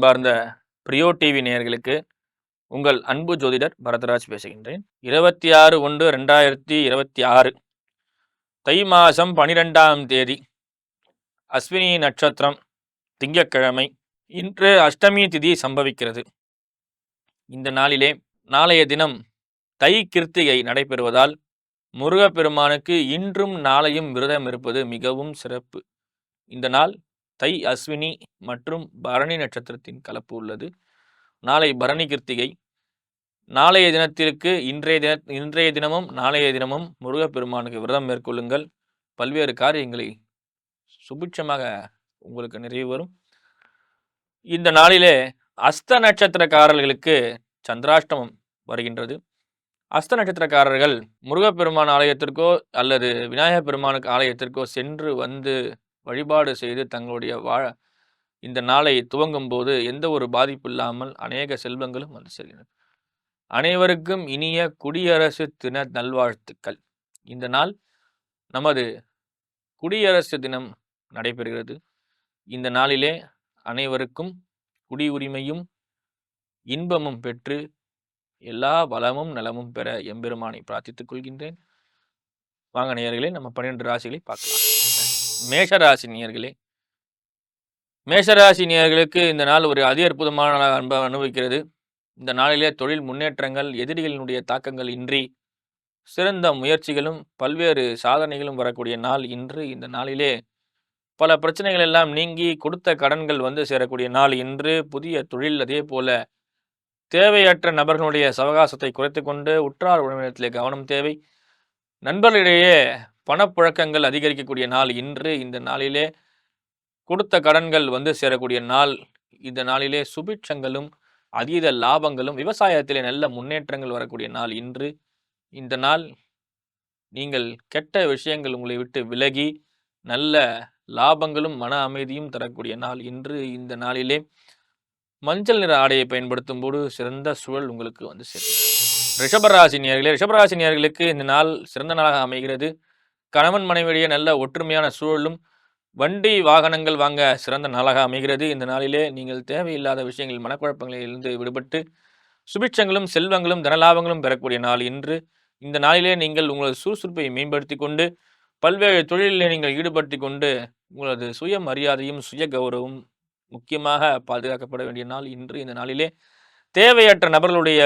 அன்பார்ந்த பிரியோ டிவி நேயர்களுக்கு உங்கள் அன்பு ஜோதிடர் பரதராஜ் பேசுகின்றேன். 26/1/2026 தை மாதம் 12ஆம் தேதி அஸ்வினி நட்சத்திரம் திங்கட்கிழமை. இன்று அஷ்டமி திதி சம்பவிக்கிறது. இந்த நாளிலே நாளைய தினம் தை கிருத்திகை நடைபெறுவதால் முருகப்பெருமானுக்கு இன்றும் நாளையும் விரதம் இருப்பது மிகவும் சிறப்பு. இந்த நாள் தை அஸ்வினி மற்றும் பரணி நட்சத்திரத்தின் கலப்பு உள்ளது. நாளை பரணி கிருத்திகை. நாளைய தினத்திற்கு இன்றைய தினமும் நாளைய தினமும் முருகப்பெருமானுக்கு விரதம் மேற்கொள்ளுங்கள். பல்வேறு காரியங்களை சுபிட்சமாக உங்களுக்கு நிறைவு வரும். இந்த நாளிலே அஸ்த நட்சத்திரக்காரர்களுக்கு சந்திராஷ்டமம் வருகின்றது. அஸ்த நட்சத்திரக்காரர்கள் முருகப்பெருமான் ஆலயத்திற்கோ அல்லது விநாயகப் பெருமானுக்கு ஆலயத்திற்கோ சென்று வந்து வழிபாடு செய்து தங்களுடைய இந்த நாளை துவங்கும் போது எந்த ஒரு பாதிப்பு இல்லாமல் அநேக செல்வங்களும் வந்து செல்கிறது. அனைவருக்கும் இனிய குடியரசு தின நல்வாழ்த்துக்கள். இந்த நாள் நமது குடியரசு தினம் நடைபெறுகிறது. இந்த நாளிலே அனைவருக்கும் குடியுரிமையும் இன்பமும் பெற்று எல்லா வளமும் நலமும் பெற எம்பெருமானை பிரார்த்தித்துக் கொள்கின்றேன். வாங்க நேயர்களே, நம்ம 12 ராசிகளை பார்க்கலாம். மேஷராசி நேயர்களே, மேஷராசி நேயர்களுக்கு இந்த நாள் ஒரு அதி அற்புதமான அன்பை அனுபவிக்கிறது. இந்த நாளிலே தொழில் முன்னேற்றங்கள், எதிரிகளினுடைய தாக்கங்கள் இன்றி சிறந்த முயற்சிகளும் பல்வேறு சாதனைகளும் வரக்கூடிய நாள் இன்று. இந்த நாளிலே பல பிரச்சனைகள் எல்லாம் நீங்கி கொடுத்த கடன்கள் வந்து சேரக்கூடிய நாள் இன்று. புதிய தொழில், அதே போல தேவையற்ற நபர்களுடைய சவகாசத்தை குறைத்து கொண்டு உற்றார் உறவினத்திலே கவனம் தேவை. நண்பர்களிடையே பணப்புழக்கங்கள் அதிகரிக்கக்கூடிய நாள் இன்று. இந்த நாளிலே கொடுத்த கடன்கள் வந்து சேரக்கூடிய நாள். இந்த நாளிலே சுபிட்சங்களும் அதீத லாபங்களும், விவசாயத்திலே நல்ல முன்னேற்றங்கள் வரக்கூடிய நாள் இன்று. இந்த நாள் நீங்கள் கெட்ட விஷயங்கள் உங்களை விட்டு விலகி நல்ல லாபங்களும் மன அமைதியும் தரக்கூடிய நாள் இன்று. இந்த நாளிலே மஞ்சள் நிற ஆடையை பயன்படுத்தும் போது சிறந்த சூழல் உங்களுக்கு வந்து சேரும். ரிஷபராசி நேயர்களுக்கு இந்த நாள் சிறந்த நாளாக அமைகிறது. கணவன் மனைவியிடையே நல்ல ஒற்றுமையான சூழலும், வண்டி வாகனங்கள் வாங்க சிறந்த நாளாக அமைகிறது. இந்த நாளிலே நீங்கள் தேவையில்லாத விஷயங்கள், மனக்குழப்பங்களிலிருந்து விடுபட்டு சுபிட்சங்களும் செல்வங்களும் தனலாபங்களும் பெறக்கூடிய நாள் இன்று. இந்த நாளிலே நீங்கள் உங்களது சுறுசுறுப்பை மேம்படுத்தி கொண்டு பல்வேறு தொழிலிலே நீங்கள் ஈடுபடுத்தி கொண்டு உங்களது சுயமரியாதையும் சுய கௌரவம் முக்கியமாக பாதுகாக்கப்பட வேண்டிய நாள் இன்று. இந்த நாளிலே தேவையற்ற நபர்களுடைய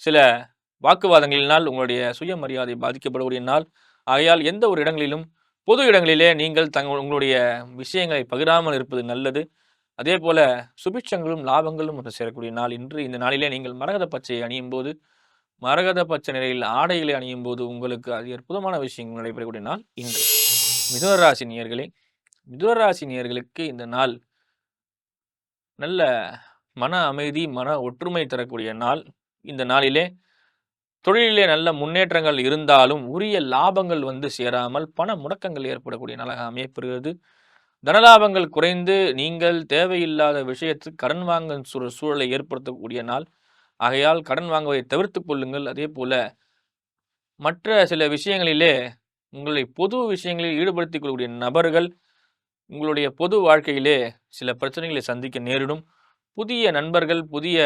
சில வாக்குவாதங்களினால் உங்களுடைய சுயமரியாதை பாதிக்கப்படக்கூடிய நாள். ஆகையால் எந்த ஒரு இடங்களிலும், பொது இடங்களிலே நீங்கள் உங்களுடைய விஷயங்களை பகிராமல் இருப்பது நல்லது. அதே போல சுபிட்சங்களும் லாபங்களும் வந்து சேரக்கூடிய நாள் இன்று. இந்த நாளிலே நீங்கள் மரகத பச்சையை அணியும் போது, மரகத பச்சை நிலையில் ஆடைகளை அணியும் போது உங்களுக்கு அது அற்புதமான விஷயங்கள் நடைபெறக்கூடிய நாள் இன்று. மிதுனராசி நேயர்களே, மிதுனராசி நேயர்களுக்கு இந்த நாள் நல்ல மன அமைதி, மன ஒற்றுமை தரக்கூடிய நாள். இந்த நாளிலே தொழிலிலே நல்ல முன்னேற்றங்கள் இருந்தாலும் உரிய லாபங்கள் வந்து சேராமல் பண முடக்கங்கள் ஏற்படக்கூடிய நாளாக அமையப்பெறுகிறது. தனலாபங்கள் குறைந்து நீங்கள் தேவையில்லாத விஷயத்துக்கு கடன் வாங்கும் சூழலை ஏற்படுத்தக்கூடிய நாள். ஆகையால் கடன் வாங்குவதை தவிர்த்து கொள்ளுங்கள். அதே போல மற்ற சில விஷயங்களிலே உங்களை பொது விஷயங்களில் ஈடுபடுத்திக் கொள்ளக்கூடிய நபர்கள் உங்களுடைய பொது வாழ்க்கையிலே சில பிரச்சனைகளை சந்திக்க நேரிடும். புதிய நண்பர்கள், புதிய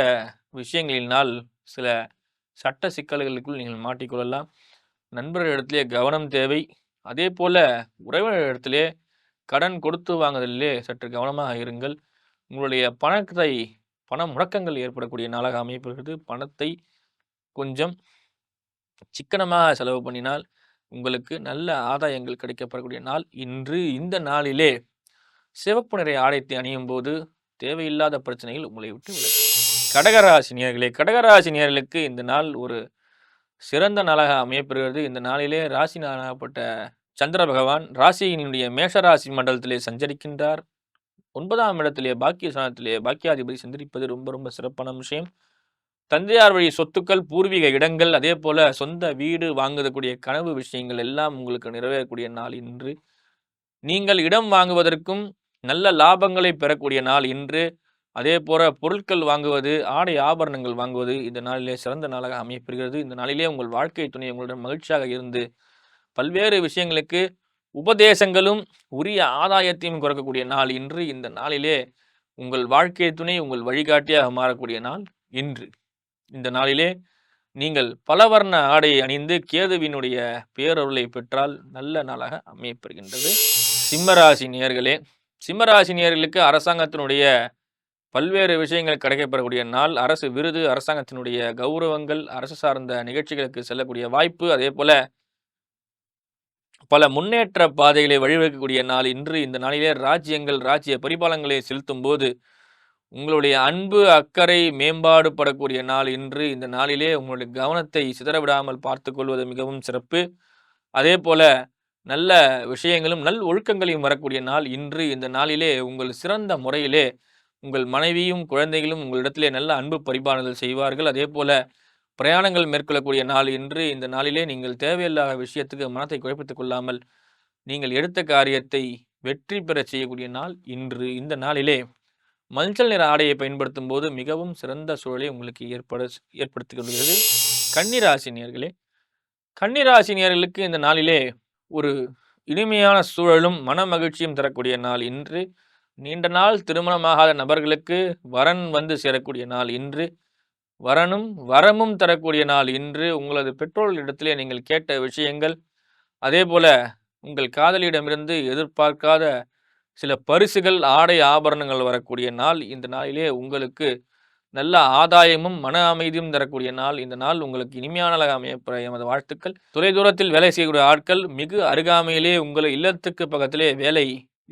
விஷயங்களினால் சில சட்ட சிக்கல்களுக்குள் நீங்கள் மாட்டிக்கொள்ளலாம். நண்பர்களிடத்திலே கவனம் தேவை. அதே போல உறவினரிடத்திலே கடன் கொடுத்து வாங்குதலிலே சற்று கவனமாக இருங்கள். உங்களுடைய பண முடக்கங்கள் ஏற்படக்கூடிய நாளாக அமையப்படுகிறது. பணத்தை கொஞ்சம் சிக்கனமாக செலவு பண்ணினால் உங்களுக்கு நல்ல ஆதாயங்கள் கிடைக்கப்படக்கூடிய நாள் இன்று. இந்த நாளிலே சிவப்பு நிறை ஆடைத்தை அணியும் போது தேவையில்லாத பிரச்சனைகள் உங்களை விட்டு விலகும். கடகராசி நேயர்களுக்கு இந்த நாள் ஒரு சிறந்த நாளாக அமையப்பெறுகிறது. இந்த நாளிலே ராசி நாளாகப்பட்ட சந்திர பகவான் ராசியினுடைய மேஷராசி மண்டலத்திலே சஞ்சரிக்கின்றார். 9ஆம் இடத்திலே பாக்கியஸ்தானத்திலே பாக்கியாதிபதி சஞ்சரிப்பது ரொம்ப ரொம்ப சிறப்பான விஷயம். தந்தையார் வழி சொத்துக்கள், பூர்வீக இடங்கள், அதே போல சொந்த வீடு வாங்கக்கூடிய கனவு விஷயங்கள் எல்லாம் உங்களுக்கு நிறைவேறக்கூடிய நாள் இன்று. நீங்கள் இடம் வாங்குவதற்கும் நல்ல லாபங்களை பெறக்கூடிய நாள் இன்று. அதே போல பொருட்கள் வாங்குவது, ஆடை ஆபரணங்கள் வாங்குவது இந்த நாளிலே சிறந்த நாளாக அமையப்பெறுகிறது. இந்த நாளிலே உங்கள் வாழ்க்கை துணை உங்களுடன் மகிழ்ச்சியாக இருந்து பல்வேறு விஷயங்களுக்கு உபதேசங்களும் உரிய ஆதாயத்தையும் குறைக்கக்கூடிய நாள் இன்று. இந்த நாளிலே உங்கள் வாழ்க்கை துணை உங்கள் வழிகாட்டியாக மாறக்கூடிய நாள் இன்று. இந்த நாளிலே நீங்கள் பலவர்ண ஆடை அணிந்து கேதுவினுடைய பேரருளை பெற்றால் நல்ல நாளாக அமையப்பெறுகின்றது. சிம்மராசி நேயர்களே, சிம்மராசி நேயர்களுக்கு அரசாங்கத்தினுடைய பல்வேறு விஷயங்கள் கிடைக்கப்பெறக்கூடிய நாள். அரசு விருது, அரசாங்கத்தினுடைய கௌரவங்கள், அரசு சார்ந்த நிகழ்ச்சிகளுக்கு செல்லக்கூடிய வாய்ப்பு, அதே போல பல முன்னேற்ற பாதைகளை வழிவகுக்கக்கூடிய நாள் இன்று. இந்த நாளிலே ராஜ்யங்கள், ராஜ்ய பரிபாலங்களை செலுத்தும் போது உங்களுடைய அன்பு, அக்கறை மேம்பாடு படக்கூடிய நாள் இன்று. இந்த நாளிலே உங்களுடைய கவனத்தை சிதறவிடாமல் பார்த்துக் கொள்வது மிகவும் சிறப்பு. அதே போல நல்ல விஷயங்களும் நல் ஒழுக்கங்களையும் வரக்கூடிய நாள் இன்று. இந்த நாளிலே உங்கள் சிறந்த முறையிலே உங்கள் மனைவியும் குழந்தைகளும் உங்களிடத்திலே நல்ல அன்பு பரிபாலனங்கள் செய்வார்கள். அதே போல பிரயாணங்கள் மேற்கொள்ளக்கூடிய நாள் இன்று. இந்த நாளிலே நீங்கள் தேவையில்லாத விஷயத்துக்கு மனத்தை குழப்பித்துக் கொள்ளாமல் நீங்கள் எடுத்த காரியத்தை வெற்றி பெற செய்யக்கூடிய நாள் இன்று. இந்த நாளிலே மஞ்சள் நிற ஆடையை பயன்படுத்தும் போது மிகவும் சிறந்த சூழலை உங்களுக்கு ஏற்படுத்திக் கொள்கிறது. கன்னிராசினியர்களே, கன்னிராசினியர்களுக்கு இந்த நாளிலே ஒரு இனிமையான சூழலும் மன மகிழ்ச்சியும் தரக்கூடிய நாள் இன்று. நீண்ட நாள் திருமணமாகாத நபர்களுக்கு வரன் வந்து சேரக்கூடிய நாள் இன்று. வரனும் வரமும் தரக்கூடிய நாள் இன்று. உங்களது பெற்றோர்களிடத்திலே நீங்கள் கேட்ட விஷயங்கள், அதே போல உங்கள் காதலியிடமிருந்து எதிர்பார்க்காத சில பரிசுகள், ஆடை ஆபரணங்கள் வரக்கூடிய நாள். இந்த நாளிலே உங்களுக்கு நல்ல ஆதாயமும் மன அமைதியும் தரக்கூடிய நாள். இந்த நாள் உங்களுக்கு இனிமையான நாளாக அமையப்பெற எமது வாழ்த்துக்கள். தொலைதூரத்தில் வேலை செய்யக்கூடிய ஆட்கள் மிக அருகாமையிலே உங்கள் இல்லத்துக்கு பக்கத்திலே வேலை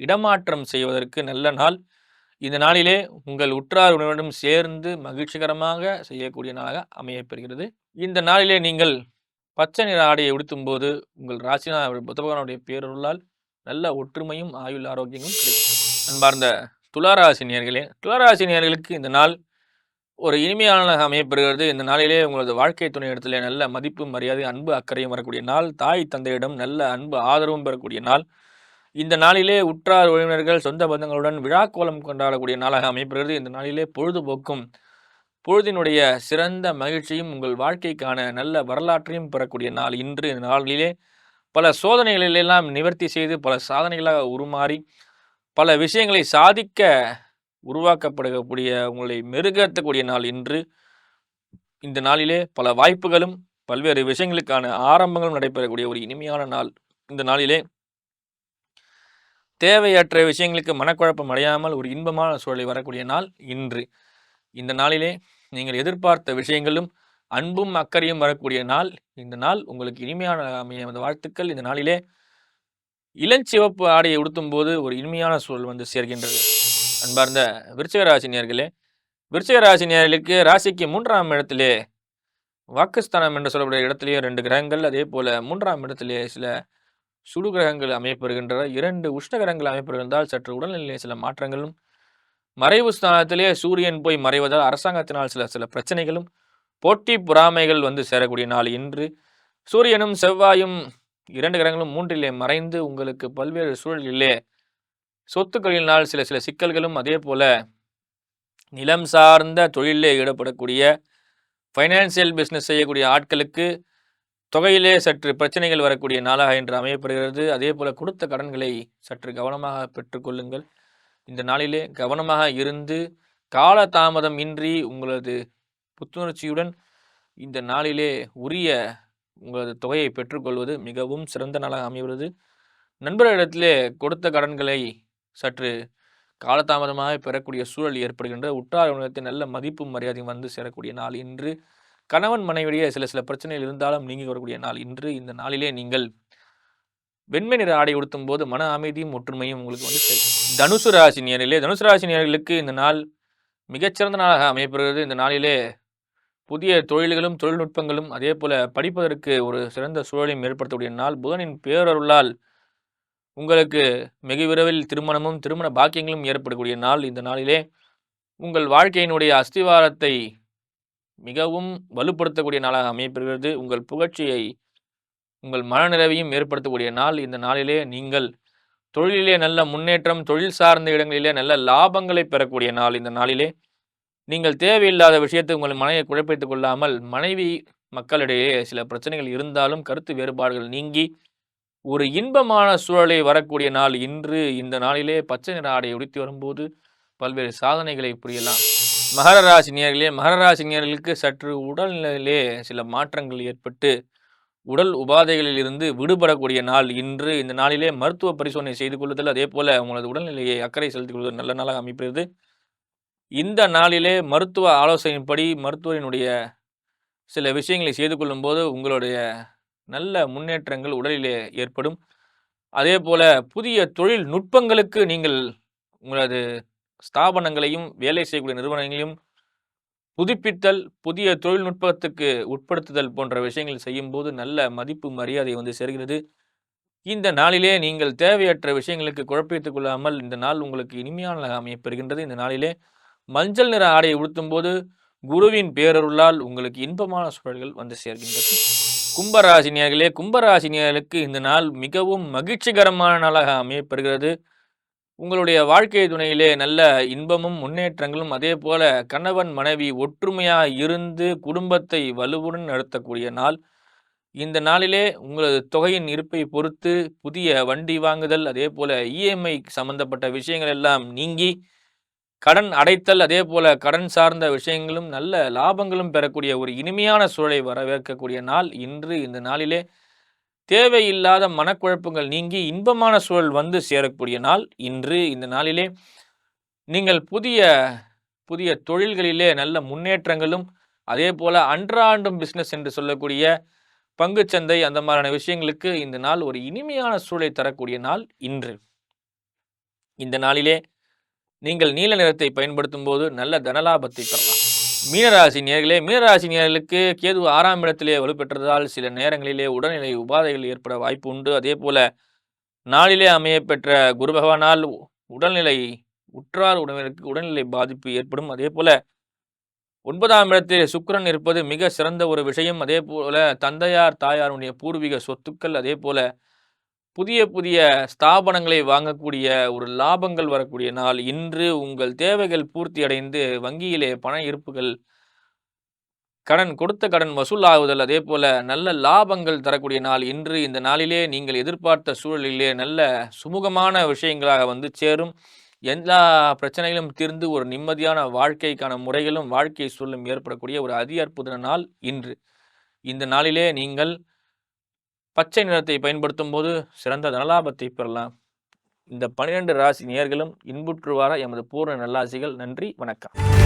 இடமாற்றம் செய்வதற்கு நல்ல நாள். இந்த நாளிலே உங்கள் உற்றார் உறவினரிடம் சேர்ந்து மகிழ்ச்சிகரமாக செய்யக்கூடிய நாளாக அமையப்பெறுகிறது. இந்த நாளிலே நீங்கள் பச்சை நிற ஆடையை உடுத்தும்போது உங்கள் ராசிநாதன் புத்த பகவானுடைய பேரருளால் நல்ல ஒற்றுமையும் ஆயுள் ஆரோக்கியமும் கிடைக்கும். அன்பார்ந்த துளாராசி நேயர்களே, துளாராசி நேயர்களுக்கு இந்த நாள் ஒரு இனிமையான அமையப்பெறுகிறது. இந்த நாளிலே உங்களது வாழ்க்கை துணை இடத்திலே நல்ல மதிப்பு, மரியாதை, அன்பு, அக்கறையும் வரக்கூடிய நாள். தாய் தந்தையிடம் நல்ல அன்பு ஆதரவும் பெறக்கூடிய நாள். இந்த நாளிலே உற்றார் உறவினர்கள், சொந்த பந்தங்களுடன் விழாக்கோலம் கொண்டாடக்கூடிய நாளாக அமையப்பெறுகிறது. இந்த நாளிலே பொழுதுபோக்கும், பொழுதினுடைய சிறந்த மகிழ்ச்சியும் உங்கள் வாழ்க்கைக்கான நல்ல வரலாற்றையும் பெறக்கூடிய நாள் இன்று. இந்த நாளிலே பல சோதனைகளெல்லாம் நிவர்த்தி செய்து பல சாதனைகளாக உருமாறி பல விஷயங்களை சாதிக்க உருவாக்கப்படக்கூடிய உங்களை மெருகேற்றக்கூடிய நாள் இன்று. இந்த நாளிலே பல வாய்ப்புகளும் பல்வேறு விஷயங்களுக்கான ஆரம்பங்களும் நடைபெறக்கூடிய ஒரு இனிமையான நாள். இந்த நாளிலே தேவையற்ற விஷயங்களுக்கு மனக்குழப்பம் அடையாமல் ஒரு இன்பமான சூழலை வரக்கூடிய நாள் இன்று. இந்த நாளிலே நீங்கள் எதிர்பார்த்த விஷயங்களும் அன்பும் அக்கறையும் வரக்கூடிய நாள். இந்த நாள் உங்களுக்கு இனிமையான அமைய வாழ்த்துக்கள். இந்த நாளிலே இளஞ்சிவப்பு ஆடையை உடுத்தும் போது ஒரு இனிமையான சூழல் வந்து சேர்கின்றது. அன்பார்ந்த விருச்சிக ராசினியர்களே, விருச்சிக ராசினியர்களுக்கு ராசிக்கு 3ஆம் இடத்திலே வாக்குஸ்தானம் என்று சொல்லக்கூடிய இடத்திலேயே 2 கிரகங்கள், அதே போல 3ஆம் இடத்திலே சில சுடு கிரகங்கள் அமையப்பெறுகின்றன. 2 உஷ்ண கிரகங்கள் அமையப்பெறுகின்றால் சற்று உடல்நிலையிலே சில மாற்றங்களும், மறைவு ஸ்தானத்திலே சூரியன் போய் மறைவதால் அரசாங்கத்தினால் சில பிரச்சனைகளும், போட்டி பொறாமைகள் வந்து சேரக்கூடிய நாள் இன்று. சூரியனும் செவ்வாயும் 2 கிரகங்களும் 3லே மறைந்து உங்களுக்கு பல்வேறு சூழலிலே சொத்துக்களினால் சில சிக்கல்களும், அதே போல நிலம் சார்ந்த தொழிலே ஈடுபடக்கூடிய ஃபைனான்சியல் பிஸ்னஸ் செய்யக்கூடிய ஆட்களுக்கு தொகையிலே சற்று பிரச்சனைகள் வரக்கூடிய நாளாக இன்று அமையப்படுகிறது. அதே போல கொடுத்த கடன்களை சற்று கவனமாக பெற்றுக்கொள்ளுங்கள். இந்த நாளிலே கவனமாக இருந்து காலதாமதம் இன்றி உங்களது புத்துணர்ச்சியுடன் இந்த நாளிலே உரிய உங்களது தொகையை பெற்றுக்கொள்வது மிகவும் சிறந்த நாளாக அமைகிறது. நண்பர்களிடத்திலே கொடுத்த கடன்களை சற்று காலதாமதமாக பெறக்கூடிய சூழல் ஏற்படுகின்ற உற்றார் உலகத்தில் நல்ல மதிப்பும் மரியாதையும் வந்து சேரக்கூடிய நாள் இன்று. கணவன் மனைவிடையே சில பிரச்சனைகள் இருந்தாலும் நீங்கி வரக்கூடிய நாள் இன்று. இந்த நாளிலே நீங்கள் வெண்மை நிற ஆடை உடுத்தும் போது மன அமைதியும் ஒற்றுமையும் உங்களுக்கு வந்து தனுசு ராசி நேயர்களே, தனுசு ராசி நேயர்களுக்கு இந்த நாள் மிகச்சிறந்த நாளாக அமையப்படுகிறது. இந்த நாளிலே புதிய தொழில்களும் தொழில்நுட்பங்களும் அதே போல படிப்பதற்கு ஒரு சிறந்த சூழலையும் ஏற்படுத்தக்கூடிய நாள். புதனின் பேரருளால் உங்களுக்கு மிக விரைவில் திருமணமும் திருமண பாக்கியங்களும் ஏற்படக்கூடிய நாள். இந்த நாளிலே உங்கள் வாழ்க்கையினுடைய அஸ்திவாரத்தை மிகவும் வலுப்படுத்தக்கூடிய நாளாக அமையப்பெறுகிறது. உங்கள் புகழ்ச்சியை, உங்கள் மனநிறைவையும் ஏற்படுத்தக்கூடிய நாள். இந்த நாளிலே நீங்கள் தொழிலிலே நல்ல முன்னேற்றம், தொழில் சார்ந்த இடங்களிலே நல்ல லாபங்களை பெறக்கூடிய நாள். இந்த நாளிலே நீங்கள் தேவையில்லாத விஷயத்தை உங்கள் மனையை குழப்பித்துக் கொள்ளாமல், மனைவி மக்களிடையே சில பிரச்சனைகள் இருந்தாலும் கருத்து வேறுபாடுகள் நீங்கி ஒரு இன்பமான சூழலை வரக்கூடிய நாள் இன்று. இந்த நாளிலே பச்சை நிற ஆடையை உடுத்தி வரும்போது பல்வேறு சாதனைகளை புரியலாம். மகர ராசி நேயர்களே, மகர ராசி நேயர்களுக்கு சற்று உடல்நிலையிலே சில மாற்றங்கள் ஏற்பட்டு, உடல் உபாதைகளில் இருந்து விடுபடக்கூடிய நாள் இன்று. இந்த நாளிலே மருத்துவ பரிசோதனை செய்து கொள்ளுதல், அதேபோல உங்களது உடல்நிலையை அக்கறை செலுத்திக் கொள்வது நல்ல நாளாக அமைகிறது. இந்த நாளிலே மருத்துவ ஆலோசனையின்படி மருத்துவரினுடைய சில விஷயங்களை செய்து கொள்ளும்போது உங்களுடைய நல்ல முன்னேற்றங்கள் உடலிலே ஏற்படும். அதேபோல புதிய தொழில் நுட்பங்களுக்கு நீங்கள் உங்களது ஸ்தாபனங்களையும், வேலை செய்யக்கூடிய நிறுவனங்களையும் புதுப்பித்தல், புதிய தொழில்நுட்பத்துக்கு உட்படுத்துதல் போன்ற விஷயங்கள் செய்யும்போது நல்ல மதிப்பு, மரியாதை வந்து சேர்கிறது. இந்த நாளிலே நீங்கள் தேவையற்ற விஷயங்களுக்கு குழப்பித்துக் கொள்ளாமல் இந்த நாள் உங்களுக்கு இனிமையான நாளாக அமையப்பெறுகின்றது. இந்த நாளிலே மஞ்சள் நிற ஆடையை உடுத்தும்போது குருவின் பேரருளால் உங்களுக்கு இன்பமான சூழல்கள் வந்து சேர்கின்றது. கும்பராசினியர்களே, கும்பராசினியர்களுக்கு இந்த நாள் மிகவும் மகிழ்ச்சிகரமான நாளாக அமையப்பெறுகிறது. உங்களுடைய வாழ்க்கை துணையிலே நல்ல இன்பமும் முன்னேற்றங்களும், அதே போல கணவன் மனைவி ஒற்றுமையாக இருந்து குடும்பத்தை வலுவுடன் நடத்தக்கூடிய நாள். இந்த நாளிலே உங்களது தொகையின் இருப்பை பொறுத்து புதிய வண்டி வாங்குதல், அதே போல இஎம்ஐ சம்பந்தப்பட்ட விஷயங்கள் எல்லாம் நீங்கி கடன் அடைத்தல், அதே போல கடன் சார்ந்த விஷயங்களும் நல்ல லாபங்களும் பெறக்கூடிய ஒரு இனிமையான சூழலை வரவேற்கக்கூடிய நாள் இன்று. இந்த நாளிலே தேவையில்லாத மனக்குழப்பங்கள் நீங்கி இன்பமான சூழல் வந்து சேரக்கூடிய நாள் இன்று. இந்த நாளிலே நீங்கள் புதிய புதிய தொழில்களிலே நல்ல முன்னேற்றங்களும், அதே போல அன்றாடம் பிஸ்னஸ் என்று சொல்லக்கூடிய பங்குச்சந்தை அந்த மாதிரியான விஷயங்களுக்கு இந்த நாள் ஒரு இனிமையான சூழலை தரக்கூடிய நாள் இன்று. இந்த நாளிலே நீங்கள் நீல நிறத்தை பயன்படுத்தும் போது நல்ல தனலாபத்தை பெறலாம். மீனராசி நேயர்களே, மீனராசி நேயர்களுக்கு கேது 6ஆம் இடத்திலே வலுப்பெற்றதால் சில நேரங்களிலே உடல்நிலை உபாதைகள் ஏற்பட வாய்ப்பு உண்டு. அதே போல நாளிலே அமையப்பெற்ற குரு பகவானால் உடல்நிலை உற்றார் உறவினருக்கு உடல்நிலை பாதிப்பு ஏற்படும். அதே போல 9ஆம் இடத்தில் சுக்கிரன் இருப்பது மிக சிறந்த ஒரு விஷயம். அதே போல தந்தையார் தாயாருடைய பூர்வீக சொத்துக்கள், அதே போல புதிய புதிய ஸ்தாபனங்களை வாங்கக்கூடிய ஒரு லாபங்கள் வரக்கூடிய நாள் இன்று. உங்கள் தேவைகள் பூர்த்தி அடைந்து வங்கியிலே பண இருப்புகள், கொடுத்த கடன் வசூல் ஆகுதல், அதே போல நல்ல லாபங்கள் தரக்கூடிய நாள் இன்று. இந்த நாளிலே நீங்கள் எதிர்பார்த்த சூழலிலே நல்ல சுமூகமான விஷயங்களாக வந்து சேரும். எல்லா பிரச்சனைகளும் தீர்ந்து ஒரு நிம்மதியான வாழ்க்கைக்கான முறைகளும் வாழ்க்கை சூழலும் ஏற்படக்கூடிய ஒரு அதி அற்புத நாள் இன்று. இந்த நாளிலே நீங்கள் பச்சை நிறத்தை பயன்படுத்தும் போது சிறந்த தனலாபத்தை பெறலாம். இந்த 12 ராசி நேயர்களும் இன்புற்று வார எமது பூர்ண நல்லாசிகள். நன்றி, வணக்கம்.